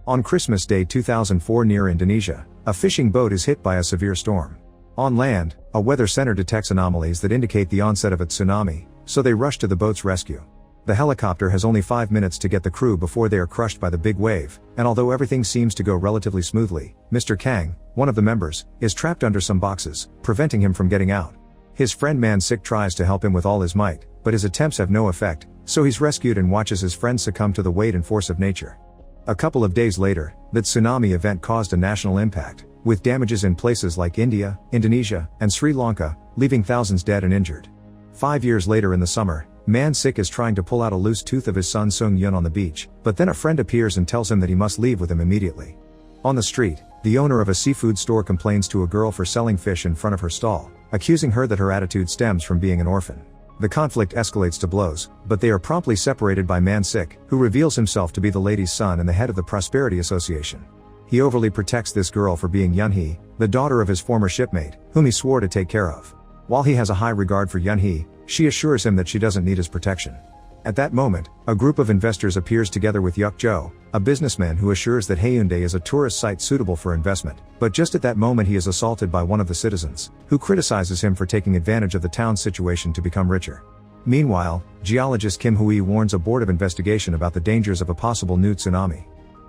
On Christmas Day 2004 near Indonesia, a fishing boat is hit by a severe storm. On land, a weather center detects anomalies that indicate the onset of a tsunami, so they rush to the boat's rescue. The helicopter has only 5 minutes to get the crew before they are crushed by the big wave, and although everything seems to go relatively smoothly, Mr. Kang, one of the members, is trapped under some boxes, preventing him from getting out. His friend Man-sik tries to help him with all his might, but his attempts have no effect, so he's rescued and watches his friend succumb to the weight and force of nature. A couple of days later, the tsunami event caused a national impact, with damages in places like India, Indonesia, and Sri Lanka, leaving thousands dead and injured. 5 years later in the summer, Man-sik is trying to pull out a loose tooth of his son Sung-yun on the beach, but then a friend appears and tells him that he must leave with him immediately. On the street, the owner of a seafood store complains to a girl for selling fish in front of her stall, accusing her that her attitude stems from being an orphan. The conflict escalates to blows, but they are promptly separated by Man-sik, who reveals himself to be the lady's son and the head of the Prosperity Association. He overly protects this girl for being Yun-hee, the daughter of his former shipmate, whom he swore to take care of. While he has a high regard for Yun-hee, she assures him that she doesn't need his protection. At that moment, a group of investors appears together with Yuk-jo, a businessman who assures that Haeundae is a tourist site suitable for investment, but just at that moment he is assaulted by one of the citizens, who criticizes him for taking advantage of the town's situation to become richer. Meanwhile, geologist Kim Hui warns a board of investigation about the dangers of a possible new tsunami.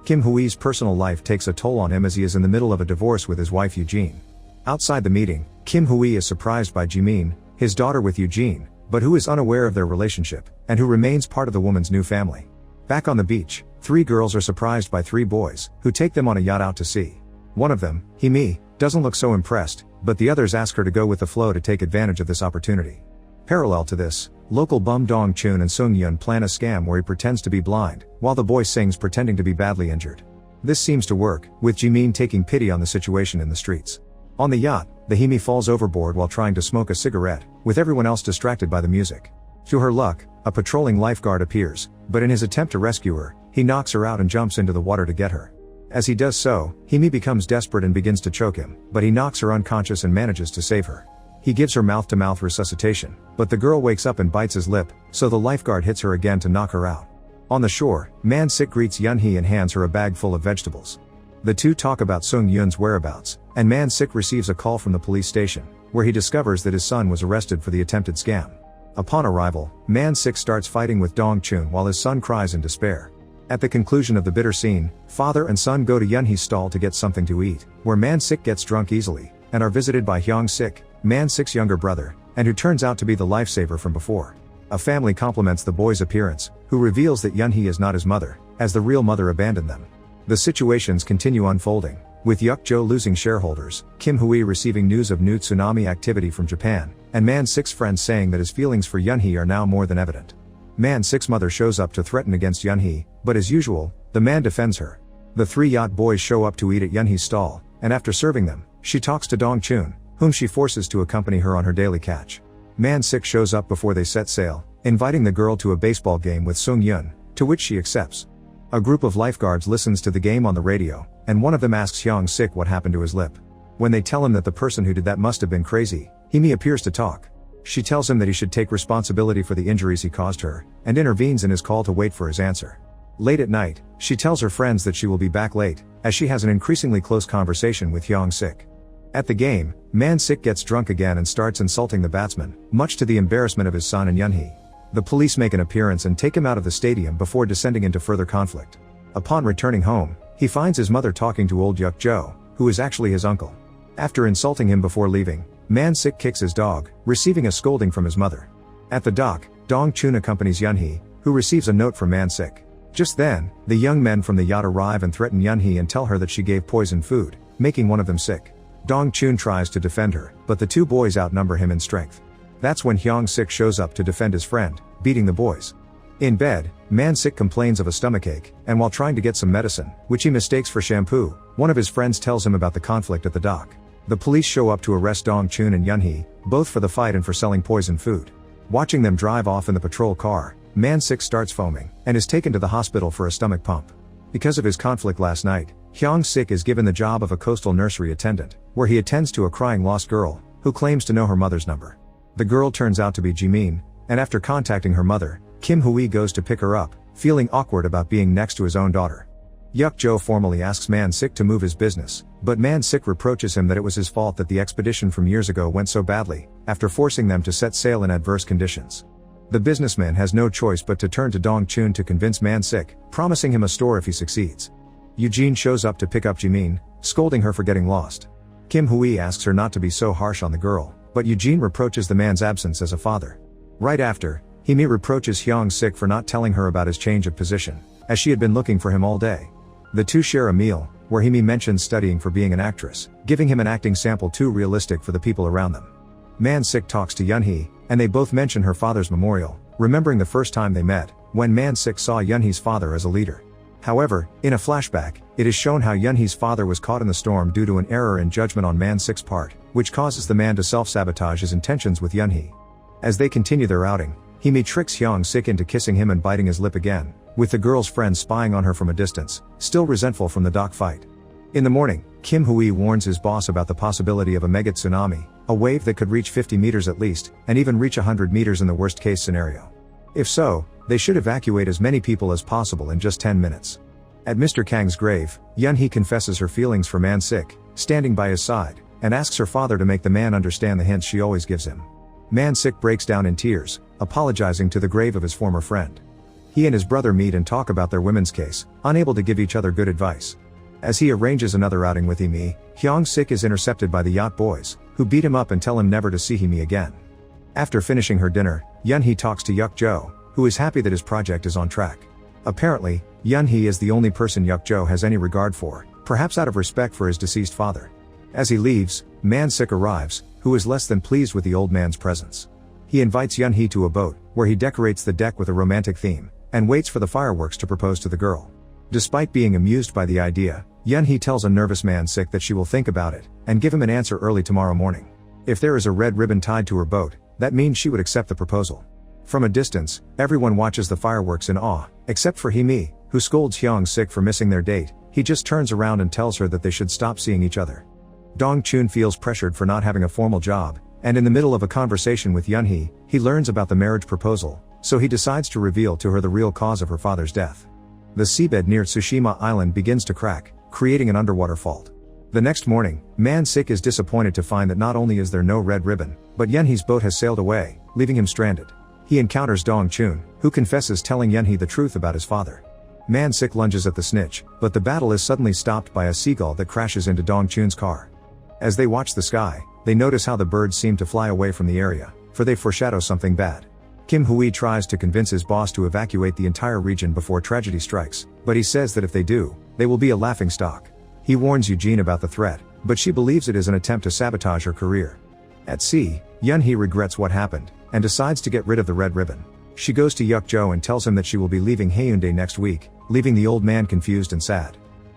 Kim Hui's personal life takes a toll on him as he is in the middle of a divorce with his wife Eugene. Outside the meeting, Kim Hui is surprised by Jimin, his daughter with Eugene, but who is unaware of their relationship, and who remains part of the woman's new family. Back on the beach, 3 girls are surprised by 3 boys, who take them on a yacht out to sea. One of them, Himi, doesn't look so impressed, but the others ask her to go with the flow to take advantage of this opportunity. Parallel to this, local bum Dong-chun and Sung-yun plan a scam where he pretends to be blind, while the boy sings pretending to be badly injured. This seems to work, with Jimin taking pity on the situation in the streets. On the yacht, the Himi falls overboard while trying to smoke a cigarette, with everyone else distracted by the music. To her luck, a patrolling lifeguard appears, but in his attempt to rescue her, he knocks her out and jumps into the water to get her. As he does so, Himi becomes desperate and begins to choke him, but he knocks her unconscious and manages to save her. He gives her mouth-to-mouth resuscitation, but the girl wakes up and bites his lip, so the lifeguard hits her again to knock her out. On the shore, Man-sik greets Yun-hee and hands her a bag full of vegetables. The two talk about Sung-yun's whereabouts, and Man-sik receives a call from the police station, where he discovers that his son was arrested for the attempted scam. Upon arrival, Man-sik starts fighting with Dong-chun while his son cries in despair. At the conclusion of the bitter scene, father and son go to Yun-hee's stall to get something to eat, where Man-sik gets drunk easily, and are visited by Hyung-sik, Man-sik's younger brother, and who turns out to be the lifesaver from before. A family compliments the boy's appearance, who reveals that Yun-hee is not his mother, as the real mother abandoned them. The situations continue unfolding, with Yuk-jo losing shareholders, Kim Hui receiving news of new tsunami activity from Japan, and Man-sik's friends saying that his feelings for Yun-hee are now more than evident. Man-sik's mother shows up to threaten against Yun-hee, but as usual, the man defends her. The 3 yacht boys show up to eat at Yun-hee's stall, and after serving them, she talks to Dong-chun, whom she forces to accompany her on her daily catch. Man-sik shows up before they set sail, inviting the girl to a baseball game with Sung-yun, to which she accepts. A group of lifeguards listens to the game on the radio, and one of them asks Hyung-sik what happened to his lip. When they tell him that the person who did that must have been crazy, Himi appears to talk. She tells him that he should take responsibility for the injuries he caused her, and intervenes in his call to wait for his answer. Late at night, she tells her friends that she will be back late, as she has an increasingly close conversation with Hyung-sik. At the game, Man-sik gets drunk again and starts insulting the batsman, much to the embarrassment of his son and Yun-hee. The police make an appearance and take him out of the stadium before descending into further conflict. Upon returning home, he finds his mother talking to old Yuk-jo, who is actually his uncle. After insulting him before leaving, Man-sik kicks his dog, receiving a scolding from his mother. At the dock, Dong-chun accompanies Yun-hee, who receives a note from Man-sik. Just then, the young men from the yacht arrive and threaten Yun-hee and tell her that she gave poisoned food, making one of them sick. Dong-chun tries to defend her, but the 2 boys outnumber him in strength. That's when Hyung-sik shows up to defend his friend, beating the boys. In bed, Man-sik complains of a stomachache, and while trying to get some medicine, which he mistakes for shampoo, one of his friends tells him about the conflict at the dock. The police show up to arrest Dong-chun and Yun-hee, both for the fight and for selling poisoned food. Watching them drive off in the patrol car, Man-sik starts foaming, and is taken to the hospital for a stomach pump. Because of his conflict last night, Hyung-sik is given the job of a coastal nursery attendant, where he attends to a crying lost girl, who claims to know her mother's number. The girl turns out to be Jimin, and after contacting her mother, Kim Hui goes to pick her up, feeling awkward about being next to his own daughter. Yuk-jo formally asks Man-sik to move his business, but Man-sik reproaches him that it was his fault that the expedition from years ago went so badly, after forcing them to set sail in adverse conditions. The businessman has no choice but to turn to Dong-chun to convince Man-sik, promising him a store if he succeeds. Eugene shows up to pick up Jimin, scolding her for getting lost. Kim Hui asks her not to be so harsh on the girl, but Eugene reproaches the man's absence as a father. Right after, Himi reproaches Hyung-sik for not telling her about his change of position, as she had been looking for him all day. The two share a meal, where Himi mentions studying for being an actress, giving him an acting sample too realistic for the people around them. Man-sik talks to Yun-hee, and they both mention her father's memorial, remembering the first time they met, when Man-sik saw Yun-hee's father as a leader. However, in a flashback, it is shown how Yun-hee's father was caught in the storm due to an error in judgment on Man-sik's part, which causes the man to self-sabotage his intentions with Yun-hee. As they continue their outing, Himi tricks Hyung-sik into kissing him and biting his lip again, with the girl's friend spying on her from a distance, still resentful from the dock fight. In the morning, Kim Hui warns his boss about the possibility of a mega-tsunami, a wave that could reach 50 meters at least, and even reach 100 meters in the worst-case scenario. If so, they should evacuate as many people as possible in just 10 minutes. At Mr. Kang's grave, Yun-hee confesses her feelings for Man-sik, standing by his side, and asks her father to make the man understand the hints she always gives him. Man-sik breaks down in tears, apologizing to the grave of his former friend. He and his brother meet and talk about their women's case, unable to give each other good advice. As he arranges another outing with Himi, Hyung-sik is intercepted by the yacht boys, who beat him up and tell him never to see Himi again. After finishing her dinner, Yun-hee talks to Yuk-jo, who is happy that his project is on track. Apparently, Yun-hee is the only person Yuk-jo has any regard for, perhaps out of respect for his deceased father. As he leaves, Man-sik arrives, who is less than pleased with the old man's presence. He invites Yun-hee to a boat, where he decorates the deck with a romantic theme, and waits for the fireworks to propose to the girl. Despite being amused by the idea, Yun-hee tells a nervous Man-sik that she will think about it, and give him an answer early tomorrow morning. If there is a red ribbon tied to her boat, that means she would accept the proposal. From a distance, everyone watches the fireworks in awe, except for Himi, who scolds Hyung-sik for missing their date. He just turns around and tells her that they should stop seeing each other. Dong-chun feels pressured for not having a formal job, and in the middle of a conversation with Yun-hee, he learns about the marriage proposal, so he decides to reveal to her the real cause of her father's death. The seabed near Tsushima Island begins to crack, creating an underwater fault. The next morning, Man-sik is disappointed to find that not only is there no red ribbon, but Yun-hee's boat has sailed away, leaving him stranded. He encounters Dong-chun, who confesses telling Yun-hee the truth about his father. Man-sik lunges at the snitch, but the battle is suddenly stopped by a seagull that crashes into Dong-chun's car. As they watch the sky, they notice how the birds seem to fly away from the area, for they foreshadow something bad. Kim Hui tries to convince his boss to evacuate the entire region before tragedy strikes, but he says that if they do, they will be a laughingstock. He warns Eugene about the threat, but she believes it is an attempt to sabotage her career. At sea, Yun-hee regrets what happened, and decides to get rid of the red ribbon. She goes to Yuk-jo and tells him that she will be leaving Haeundae next week, leaving the old man confused and sad.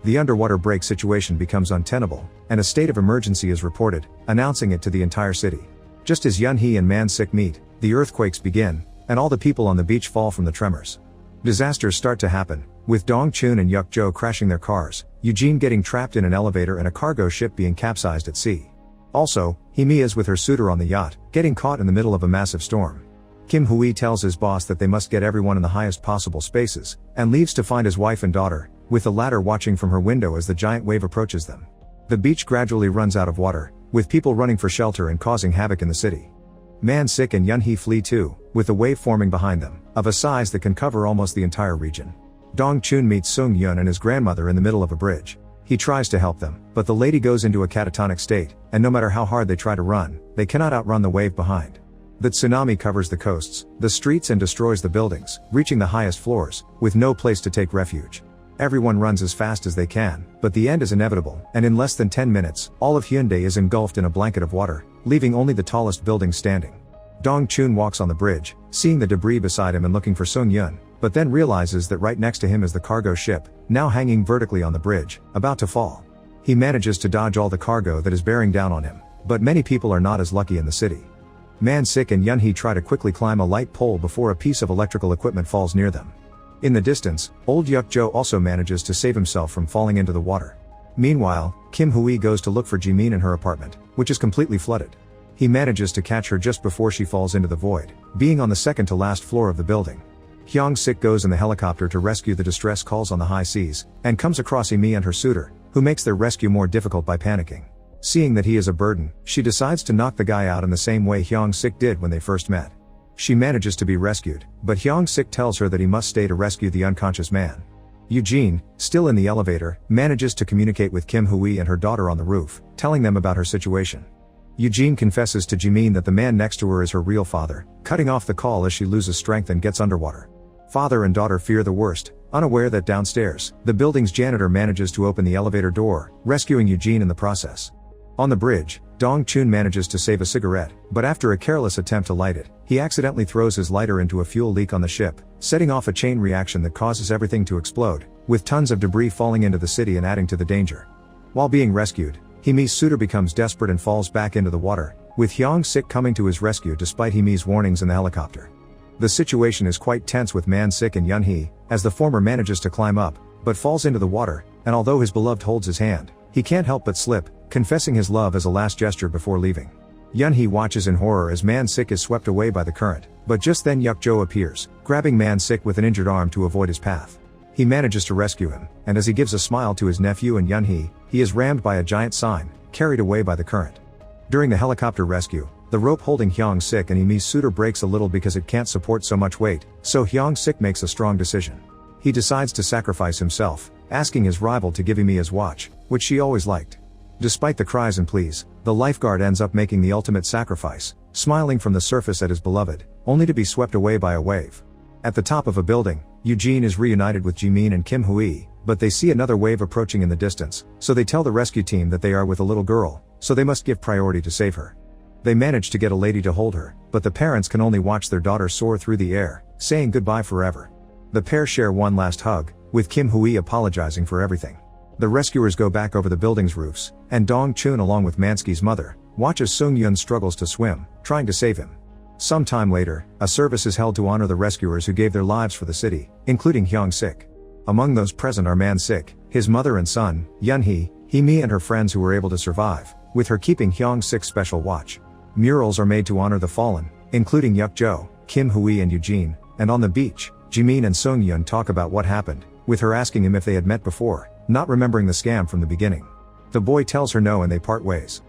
The underwater break situation becomes untenable, and a state of emergency is reported, announcing it to the entire city. Just as Yun-hee and Man-sik meet, the earthquakes begin, and all the people on the beach fall from the tremors. Disasters start to happen, with Dong-chun and Yuk-jo crashing their cars, Eugene getting trapped in an elevator and a cargo ship being capsized at sea. Also, Himi is with her suitor on the yacht, getting caught in the middle of a massive storm. Kim Hui tells his boss that they must get everyone in the highest possible spaces, and leaves to find his wife and daughter, with the latter watching from her window as the giant wave approaches them. The beach gradually runs out of water, with people running for shelter and causing havoc in the city. Man-sik and Yun-hee flee too, with the wave forming behind them, of a size that can cover almost the entire region. Dong-chun meets Sung-yun and his grandmother in the middle of a bridge. He tries to help them, but the lady goes into a catatonic state, and no matter how hard they try to run, they cannot outrun the wave behind. The tsunami covers the coasts, the streets and destroys the buildings, reaching the highest floors, with no place to take refuge. Everyone runs as fast as they can, but the end is inevitable, and in less than 10 minutes, all of Haeundae is engulfed in a blanket of water, leaving only the tallest building standing. Dong-chun walks on the bridge, seeing the debris beside him and looking for Sung-yun, but then realizes that right next to him is the cargo ship, now hanging vertically on the bridge, about to fall. He manages to dodge all the cargo that is bearing down on him, but many people are not as lucky in the city. Man-sik and Yun-hee try to quickly climb a light pole before a piece of electrical equipment falls near them. In the distance, old Yuk-jo also manages to save himself from falling into the water. Meanwhile, Kim Hui goes to look for Jimin in her apartment, which is completely flooded. He manages to catch her just before she falls into the void, being on the second to last floor of the building. Hyung-sik goes in the helicopter to rescue the distress calls on the high seas, and comes across Imi and her suitor, who makes their rescue more difficult by panicking. Seeing that he is a burden, she decides to knock the guy out in the same way Hyung-sik did when they first met. She manages to be rescued, but Hyung-sik tells her that he must stay to rescue the unconscious man. Eugene, still in the elevator, manages to communicate with Kim Hui and her daughter on the roof, telling them about her situation. Eugene confesses to Jimin that the man next to her is her real father, cutting off the call as she loses strength and gets underwater. Father and daughter fear the worst, unaware that downstairs, the building's janitor manages to open the elevator door, rescuing Eugene in the process. On the bridge, Dong-chun manages to save a cigarette, but after a careless attempt to light it, he accidentally throws his lighter into a fuel leak on the ship, setting off a chain reaction that causes everything to explode, with tons of debris falling into the city and adding to the danger. While being rescued, Himi's suitor becomes desperate and falls back into the water, with Hyung-sik coming to his rescue despite Himi's warnings in the helicopter. The situation is quite tense with Man-sik and Yun-hee, as the former manages to climb up, but falls into the water, and although his beloved holds his hand, he can't help but slip, confessing his love as a last gesture before leaving. Yun-hee watches in horror as Man-sik is swept away by the current, but just then Yuk-jo appears, grabbing Man-sik with an injured arm to avoid his path. He manages to rescue him, and as he gives a smile to his nephew and Yun-hee, he is rammed by a giant sign, carried away by the current. During the helicopter rescue, the rope holding Hyung-sik and Imi's suitor breaks a little because it can't support so much weight, so Hyung-sik makes a strong decision. He decides to sacrifice himself, asking his rival to give Imi his watch, which she always liked. Despite the cries and pleas, the lifeguard ends up making the ultimate sacrifice, smiling from the surface at his beloved, only to be swept away by a wave. At the top of a building, Eugene is reunited with Jimin and Kim Hui, but they see another wave approaching in the distance, so they tell the rescue team that they are with a little girl, so they must give priority to save her. They manage to get a lady to hold her, but the parents can only watch their daughter soar through the air, saying goodbye forever. The pair share one last hug, with Kim Hui apologizing for everything. The rescuers go back over the building's roofs, and Dong-chun along with Mansky's mother, watch as Sung-yun struggles to swim, trying to save him. Some time later, a service is held to honor the rescuers who gave their lives for the city, including Hyung-sik. Among those present are Man-sik, his mother and son, Yun-hee, Himi and her friends who were able to survive, with her keeping Hyung-sik's special watch. Murals are made to honor the fallen, including Yuk-jo, Kim Hui and Eugene, and on the beach, Jimin and Sung-yun talk about what happened, with her asking him if they had met before, not remembering the scam from the beginning. The boy tells her no and they part ways.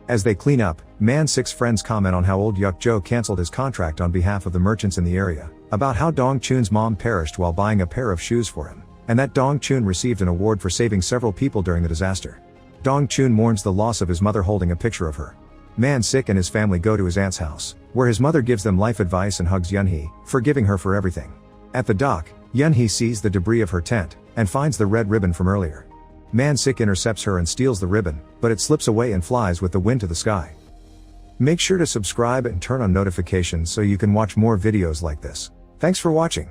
As they clean up, Man-sik's friends comment on how old Yuk-jo cancelled his contract on behalf of the merchants in the area, about how Dong-chun's mom perished while buying a pair of shoes for him, and that Dong-chun received an award for saving several people during the disaster. Dong-chun mourns the loss of his mother holding a picture of her. Man-sik and his family go to his aunt's house, where his mother gives them life advice and hugs Yun-hee, forgiving her for everything. At the dock, Yun-hee sees the debris of her tent, and finds the red ribbon from earlier. Man-sik intercepts her and steals the ribbon, but it slips away and flies with the wind to the sky. Make sure to subscribe and turn on notifications so you can watch more videos like this. Thanks for watching.